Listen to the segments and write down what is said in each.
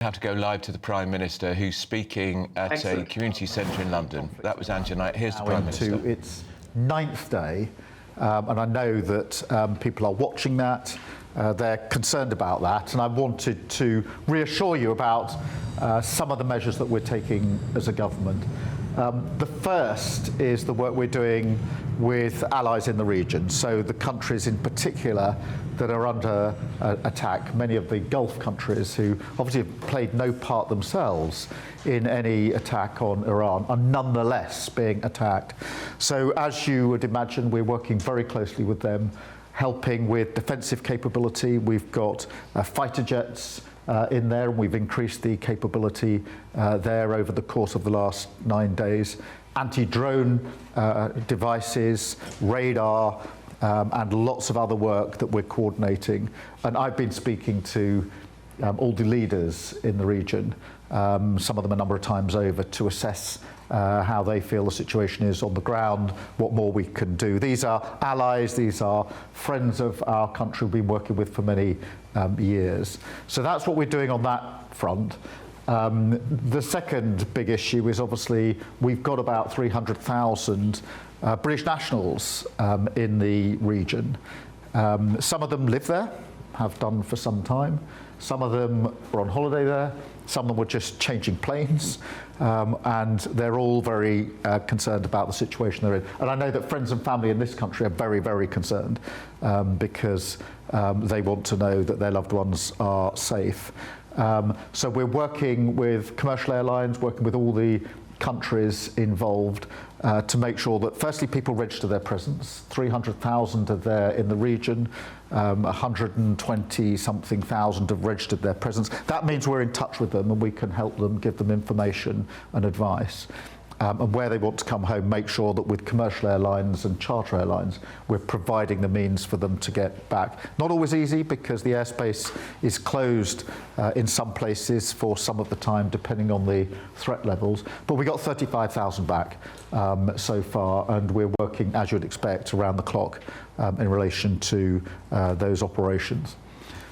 Have to go live to the Prime Minister, who's speaking at a community centre in London. That was Angela Knight. Here's the Prime Minister. Into its 9th day, and I know that people are watching that. They're concerned about that, and I wanted to reassure you about some of the measures that we're taking as a government. The first is the work we're doing with allies in the region, so the countries in particular that are under attack, many of the Gulf countries who obviously have played no part themselves in any attack on Iran are nonetheless being attacked. So as you would imagine, we're working very closely with them, helping with defensive capability. We've got fighter jets in there, and we've increased the capability there over the course of the last 9 days. Anti-drone devices, radar, and lots of other work that we're coordinating. And I've been speaking to all the leaders in the region, some of them a number of times over, to assess how they feel the situation is on the ground, what more we can do. These are allies, these are friends of our country we've been working with for many years. So that's what we're doing on that front. The second big issue is obviously we've got about 300,000 British nationals in the region. Some of them live there, have done for some time. Some of them are on holiday there. Some of them were just changing planes. And they're all very concerned about the situation they're in. And I know that friends and family in this country are very, very concerned because they want to know that their loved ones are safe. So we're working with commercial airlines, working with all the countries involved to make sure that firstly people register their presence. 300,000 are there in the region, 120 something thousand have registered their presence. That means we're in touch with them and we can help them, give them information and advice. And where they want to come home, make sure that with commercial airlines and charter airlines, we're providing the means for them to get back. Not always easy because the airspace is closed in some places for some of the time, depending on the threat levels. But we got 35,000 back so far, and we're working, as you'd expect, around the clock in relation to those operations.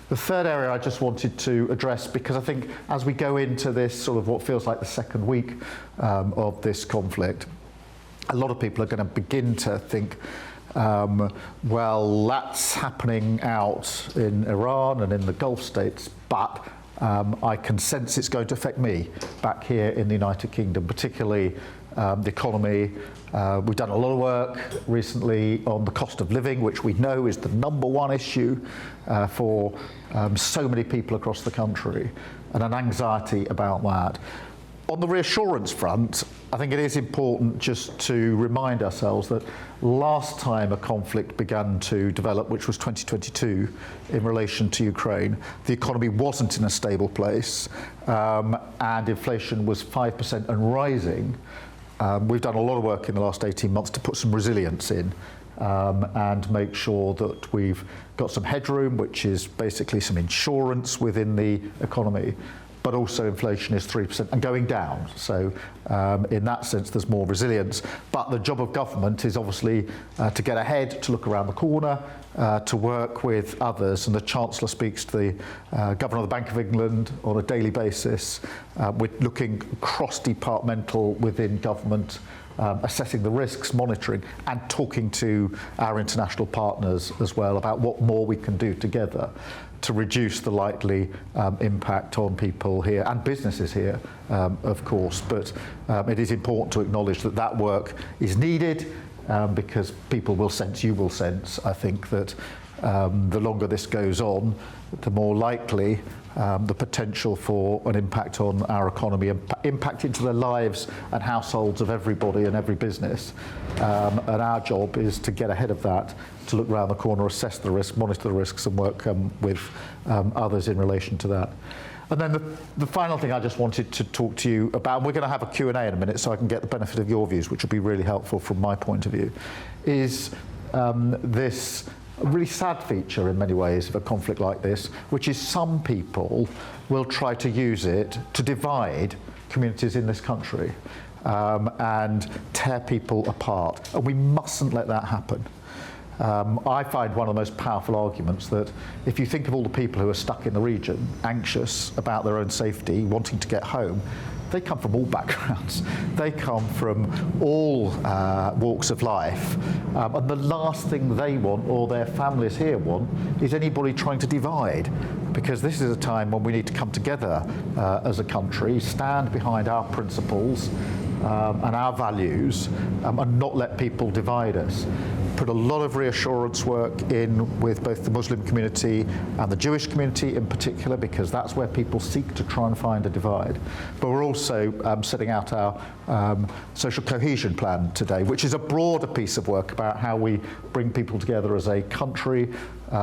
The third area I just wanted to address, because I think as we go into this sort of what feels like the second week of this conflict, a lot of people are going to begin to think, well, that's happening out in Iran and in the Gulf states, but I can sense it's going to affect me back here in the United Kingdom, particularly the economy. We've done a lot of work recently on the cost of living, which we know is the #1 issue for so many people across the country, and an anxiety about that. On the reassurance front, I think it is important just to remind ourselves that last time a conflict began to develop, which was 2022, in relation to Ukraine, the economy wasn't in a stable place, and inflation was 5% and rising. We've done a lot of work in the last 18 months to put some resilience in and make sure that we've got some headroom, which is basically some insurance within the economy, but also inflation is 3% and going down. So in that sense, there's more resilience. But the job of government is obviously to get ahead, to look around the corner, to work with others. And the Chancellor speaks to the Governor of the Bank of England on a daily basis. We're looking cross-departmental within government, assessing the risks, monitoring, and talking to our international partners as well about what more we can do together to reduce the likely impact on people here and businesses here, of course. But it is important to acknowledge that that work is needed because people will sense, you will sense, I think, that the longer this goes on, the more likely the potential for an impact on our economy, impact into the lives and households of everybody and every business. And our job is to get ahead of that, to look around the corner, assess the risk, monitor the risks, and work with others in relation to that. And then the final thing I just wanted to talk to you about, and we're going to have a Q&A in a minute so I can get the benefit of your views, which will be really helpful from my point of view, is this really sad feature in many ways of a conflict like this, which is some people will try to use it to divide communities in this country and tear people apart. And we mustn't let that happen. I find one of the most powerful arguments that if you think of all the people who are stuck in the region, anxious about their own safety, wanting to get home, they come from all backgrounds. They come from all walks of life. And the last thing they want, or their families here want, is anybody trying to divide. Because this is a time when we need to come together as a country, stand behind our principles and our values, and not let people divide us. Put a lot of reassurance work in with both the Muslim community and the Jewish community in particular, because that's where people seek to try and find a divide. But we're also setting out our social cohesion plan today, which is a broader piece of work about how we bring people together as a country,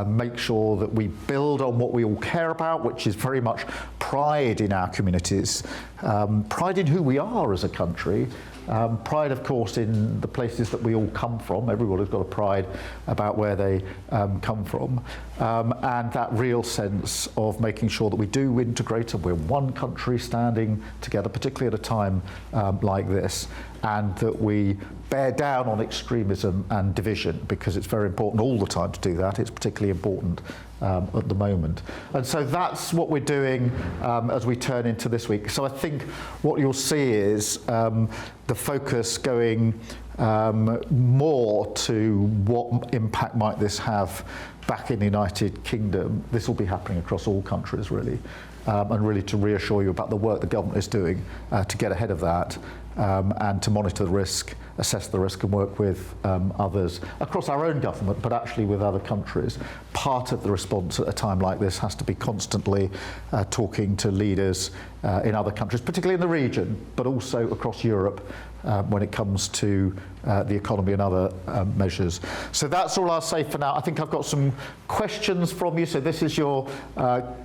make sure that we build on what we all care about, which is very much pride in our communities, pride in who we are as a country, pride, of course, in the places that we all come from. Everybody's got a pride about where they come from, and that real sense of making sure that we do integrate and we're one country standing together, particularly at a time like this, and that we bear down on extremism and division, because it's very important all the time to do that. It's particularly important at the moment. And so that's what we're doing as we turn into this week. So I think what you'll see is the focus going more to what impact might this have back in the United Kingdom. This will be happening across all countries, really, and really to reassure you about the work the government is doing to get ahead of that, and to monitor the risk, assess the risk, and work with others across our own government, but actually with other countries. Part of the response at a time like this has to be constantly talking to leaders in other countries, particularly in the region, but also across Europe when it comes to the economy and other measures. So that's all I'll say for now. I think I've got some questions from you, so this is your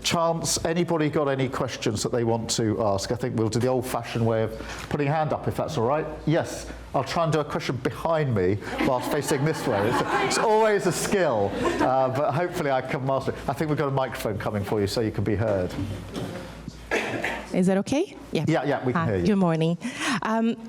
chance. Anybody got any questions that they want to ask? I think we'll do the old-fashioned way of putting a hand up, if that's all right. Yes, I'll try and do a question behind me whilst facing this way. It's always a skill, but hopefully I can master it. I think we've got a microphone coming for you so you can be heard. Is that okay? Yeah, we can hear you. Good morning.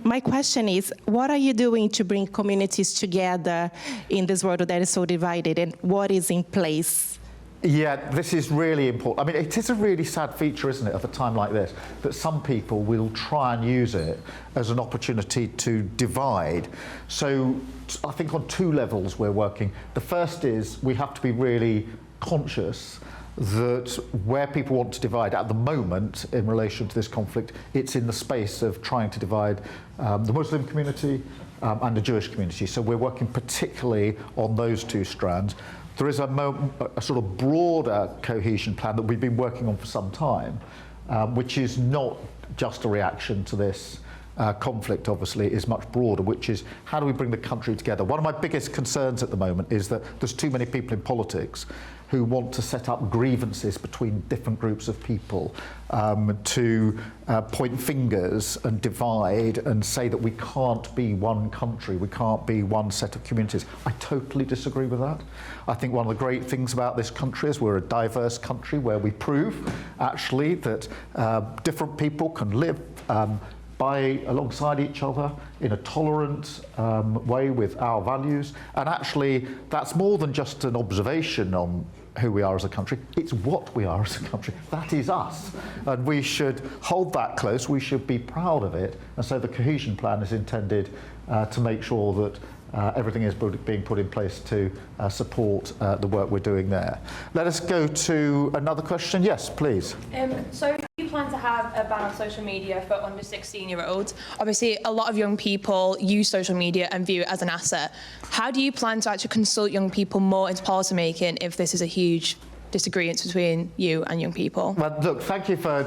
My question is, what are you doing to bring communities together in this world that is so divided, and what is in place? Yeah, this is really important. I mean, it is a really sad feature, isn't it, of a time like this, that some people will try and use it as an opportunity to divide. So I think on two levels we're working. The first is we have to be really conscious that where people want to divide at the moment in relation to this conflict, it's in the space of trying to divide the Muslim community and the Jewish community. So we're working particularly on those two strands. There is a sort of broader cohesion plan that we've been working on for some time, which is not just a reaction to this conflict, obviously, is much broader, which is how do we bring the country together? One of my biggest concerns at the moment is that there's too many people in politics who want to set up grievances between different groups of people, to point fingers and divide and say that we can't be one country, we can't be one set of communities. I totally disagree with that. I think one of the great things about this country is we're a diverse country where we prove actually that different people can live alongside each other in a tolerant way with our values. And actually, that's more than just an observation on who we are as a country, it's what we are as a country. That is us. And we should hold that close, we should be proud of it. And so the cohesion plan is intended to make sure that everything is being put in place to support the work we're doing there. Let us go to another question. Yes, please. So you plan to have a ban on social media for under 16-year-olds. Obviously, a lot of young people use social media and view it as an asset. How do you plan to actually consult young people more into policy making if this is a huge disagreements between you and young people? Well, look, thank you for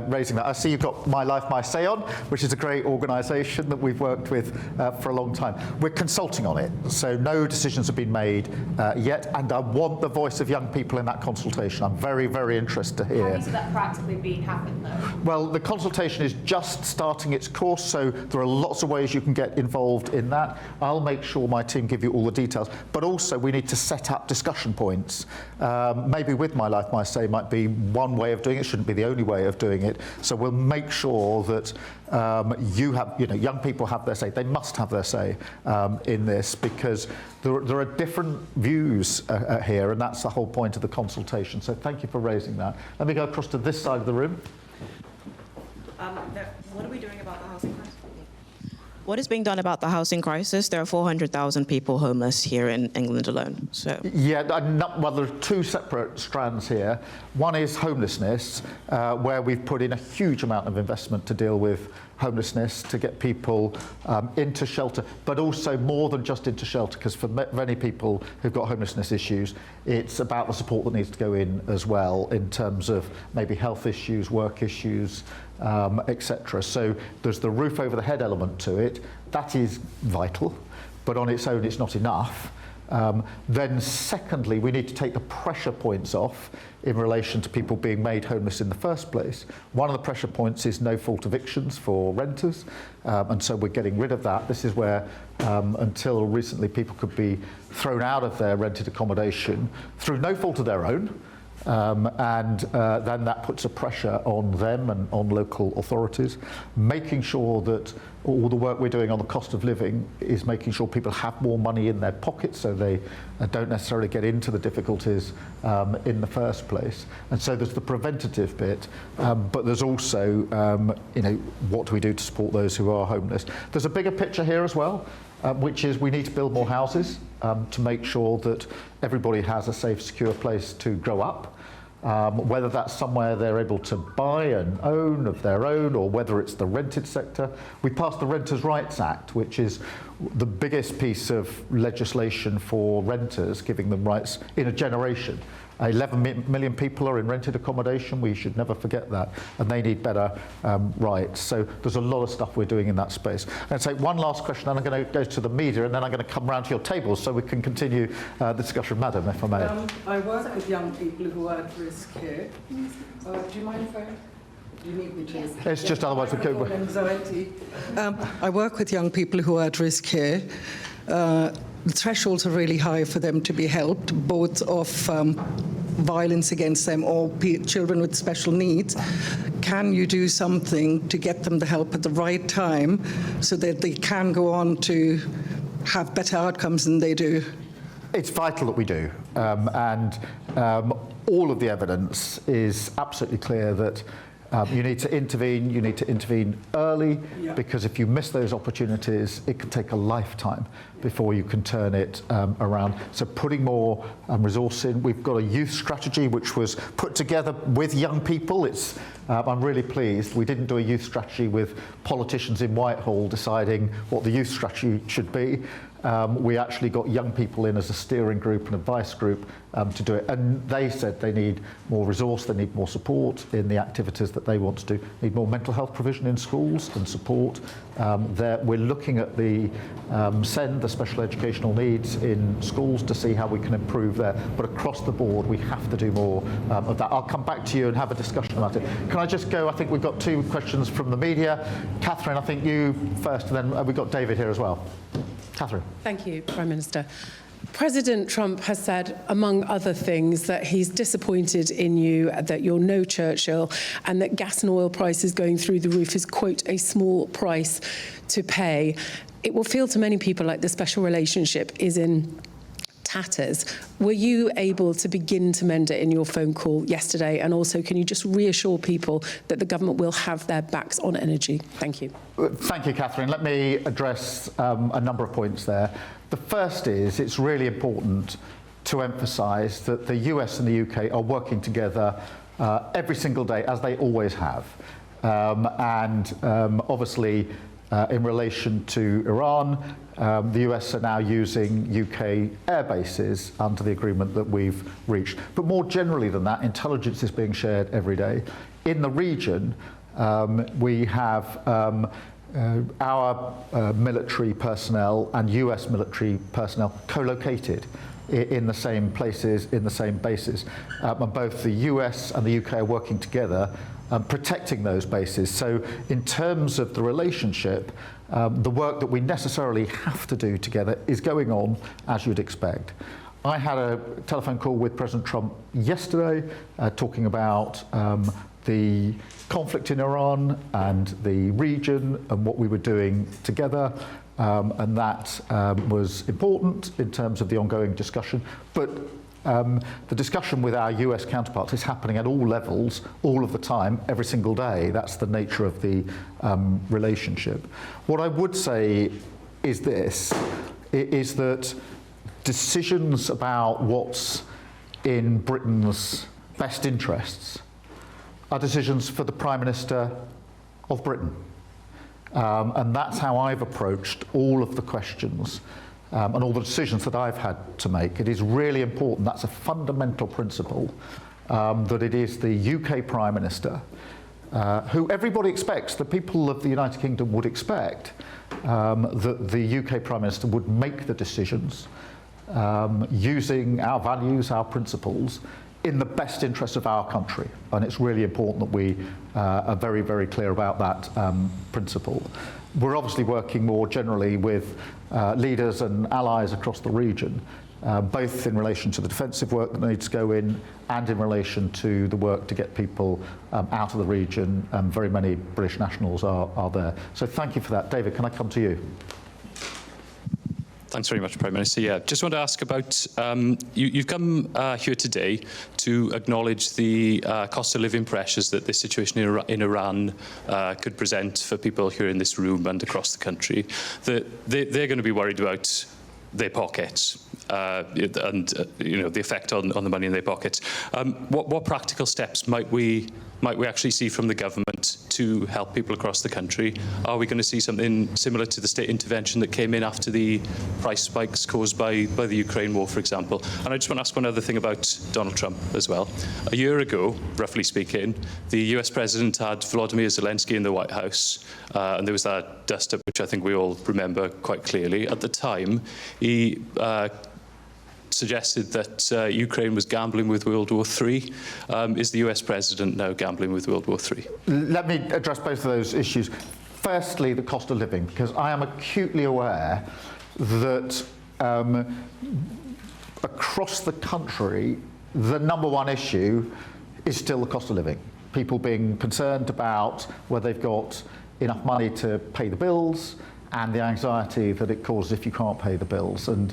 raising that. I see you've got My Life, My Say On, which is a great organisation that we've worked with for a long time. We're consulting on it, so no decisions have been made yet, and I want the voice of young people in that consultation. I'm very, very interested to hear. How do you see that practically being happened, though? Well, the consultation is just starting its course, so there are lots of ways you can get involved in that. I'll make sure my team give you all the details, but also we need to set up discussion points Maybe with My Life, My Say might be one way of doing it, shouldn't be the only way of doing it. So we'll make sure that young people have their say. They must have their say in this, because there are different views here, and that's the whole point of the consultation. So thank you for raising that. Let me go across to this side of the room. What are we doing about the housing crisis? What is being done about the housing crisis? There are 400,000 people homeless here in England alone. So yeah, well, there are two separate strands here. One is homelessness, where we've put in a huge amount of investment to deal with homelessness, to get people into shelter, but also more than just into shelter, because for many people who've got homelessness issues, it's about the support that needs to go in as well, in terms of maybe health issues, work issues, etc. So there's the roof over the head element to it. That is vital, but on its own it's not enough. Then secondly, we need to take the pressure points off in relation to people being made homeless in the first place. One of the pressure points is no-fault evictions for renters, and so we're getting rid of that. This is where, until recently, people could be thrown out of their rented accommodation through no fault of their own, and then that puts a pressure on them and on local authorities, making sure that all the work we're doing on the cost of living is making sure people have more money in their pockets, so they don't necessarily get into the difficulties in the first place. And so there's the preventative bit, but there's also what do we do to support those who are homeless. There's a bigger picture here as well, which is we need to build more houses to make sure that everybody has a safe, secure place to grow up. Whether that's somewhere they're able to buy and own of their own, or whether it's the rented sector. We passed the Renters' Rights Act, which is the biggest piece of legislation for renters, giving them rights in a generation. 11 million people are in rented accommodation. We should never forget that, and they need better rights. So there's a lot of stuff we're doing in that space. I'm going to take one last question, and I'm going to go to the media, and then I'm going to come round to your tables so we can continue the discussion. Madam, if I may. I work with young people who are at risk here. Do you mind if you need me to? Yes. It's just otherwise we could. Anxiety. I work with young people who are at risk here. The thresholds are really high for them to be helped, both of violence against them or children with special needs. Can you do something to get them the help at the right time so that they can go on to have better outcomes than they do? It's vital that we do, and all of the evidence is absolutely clear that you need to intervene early, because if you miss those opportunities, it can take a lifetime before you can turn it around. So putting more resource in. We've got a youth strategy which was put together with young people. I'm really pleased. We didn't do a youth strategy with politicians in Whitehall deciding what the youth strategy should be. We actually got young people in as a steering group and advice group to do it, and they said they need more resource, they need more support in the activities that they want to do, need more mental health provision in schools and support. We're looking at the SEND, the special educational needs in schools, to see how we can improve there, but across the board we have to do more of that. I'll come back to you and have a discussion about it. Can I just go, I think we've got two questions from the media. Catherine, I think you first, and then we've got David here as well. Catherine. Thank you, Prime Minister. President Trump has said, among other things, that he's disappointed in you, that you're no Churchill, and that gas and oil prices going through the roof is, quote, a small price to pay. It will feel to many people like the special relationship is in tatters. Were you able to begin to mend it in your phone call yesterday? And also, can you just reassure people that the government will have their backs on energy? Thank you. Thank you, Catherine. Let me address a number of points there. The first is it's really important to emphasise that the US and the UK are working together every single day, as they always have. Obviously, in relation to Iran, the US are now using UK air bases under the agreement that we've reached. But more generally than that, intelligence is being shared every day. In the region, we have our military personnel and US military personnel co-located in the same places, in the same bases. And both the US and the UK are working together protecting those bases. So in terms of the relationship, the work that we necessarily have to do together is going on as you'd expect. I had a telephone call with President Trump yesterday talking about the conflict in Iran and the region and what we were doing together, and that was important in terms of the ongoing discussion. But the discussion with our US counterparts is happening at all levels, all of the time, every single day. That's the nature of the relationship. What I would say is this, is that decisions about what's in Britain's best interests are decisions for the Prime Minister of Britain. And that's how I've approached all of the questions and all the decisions that I've had to make. It is really important, that's a fundamental principle, that it is the UK Prime Minister, who everybody expects, the people of the United Kingdom would expect, that the UK Prime Minister would make the decisions using our values, our principles, in the best interest of our country. And it's really important that we are very, very clear about that principle. We're obviously working more generally with leaders and allies across the region, both in relation to the defensive work that needs to go in and in relation to the work to get people out of the region. Very many British nationals are there. So thank you for that. David, can I come to you? Thanks very much, Prime Minister. Yeah, just want to ask about, you've come here today to acknowledge the cost of living pressures that this situation in Iran could present for people here in this room and across the country. They're going to be worried about their pockets and the effect on the money in their pockets. What practical steps might we actually see from the government to help people across the country? Are we going to see something similar to the state intervention that came in after the price spikes caused by the Ukraine war, for example? And I just want to ask one other thing about Donald Trump as well. A year ago, roughly speaking, the US president had Volodymyr Zelensky in the White House, and there was that dust-up, which I think we all remember quite clearly. At the time, he suggested that Ukraine was gambling with World War III. Is the US president now gambling with World War III? Let me address both of those issues. Firstly, the cost of living, because I am acutely aware that across the country, the number one issue is still the cost of living. People being concerned about whether they've got enough money to pay the bills and the anxiety that it causes if you can't pay the bills. And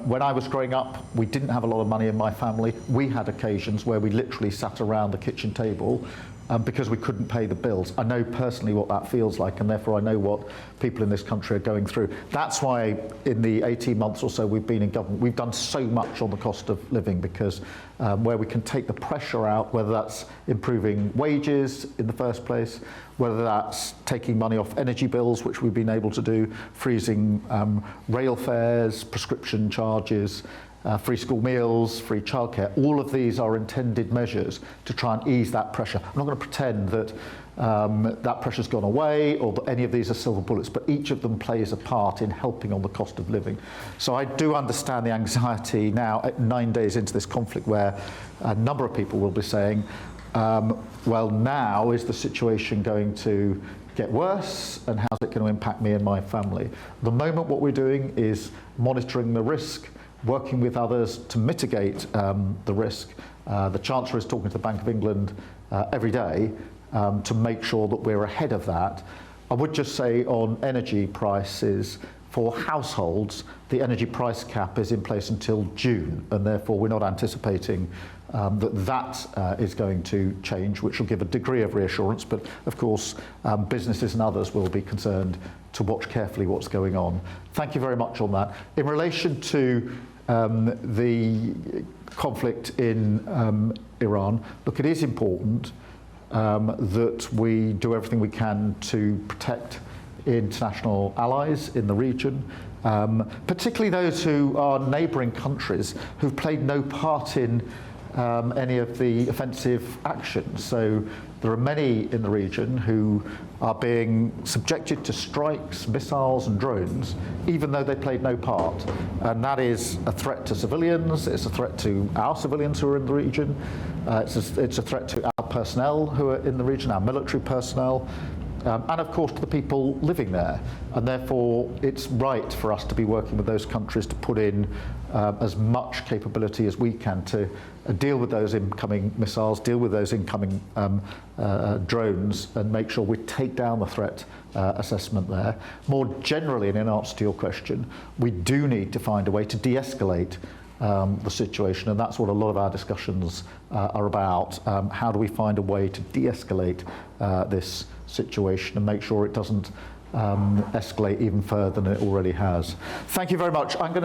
when I was growing up, we didn't have a lot of money in my family. We had occasions where we literally sat around the kitchen table because we couldn't pay the bills. I know personally what that feels like, and therefore I know what people in this country are going through. That's why in the 18 months or so we've been in government, we've done so much on the cost of living, because where we can take the pressure out, whether that's improving wages in the first place, whether that's taking money off energy bills, which we've been able to do, freezing rail fares, prescription charges, free school meals, free childcare. All of these are intended measures to try and ease that pressure. I'm not going to pretend that that pressure's gone away or that any of these are silver bullets, but each of them plays a part in helping on the cost of living. So I do understand the anxiety now, at 9 days into this conflict, where a number of people will be saying, well, now is the situation going to get worse, and how's it going to impact me and my family? At the moment, what we're doing is monitoring the risk, working with others to mitigate the risk. The Chancellor is talking to the Bank of England every day to make sure that we're ahead of that. I would just say on energy prices, for households, the energy price cap is in place until June, and therefore we're not anticipating that is going to change, which will give a degree of reassurance. But of course, businesses and others will be concerned to watch carefully what's going on. Thank you very much on that. In relation to the conflict in Iran, look, it is important that we do everything we can to protect international allies in the region, particularly those who are neighbouring countries who've played no part in any of the offensive actions. So there are many in the region who are being subjected to strikes, missiles and drones, even though they played no part. And that is a threat to civilians, it's a threat to our civilians who are in the region, it's a threat to our personnel who are in the region, our military personnel. and of course to the people living there. And therefore it's right for us to be working with those countries to put in as much capability as we can to deal with those incoming missiles, deal with those incoming drones, and make sure we take down the threat assessment there. More generally, and in answer to your question, we do need to find a way to de-escalate the situation, and that's what a lot of our discussions are about. How do we find a way to de-escalate this situation and make sure it doesn't escalate even further than it already has? Thank you very much. I'm going to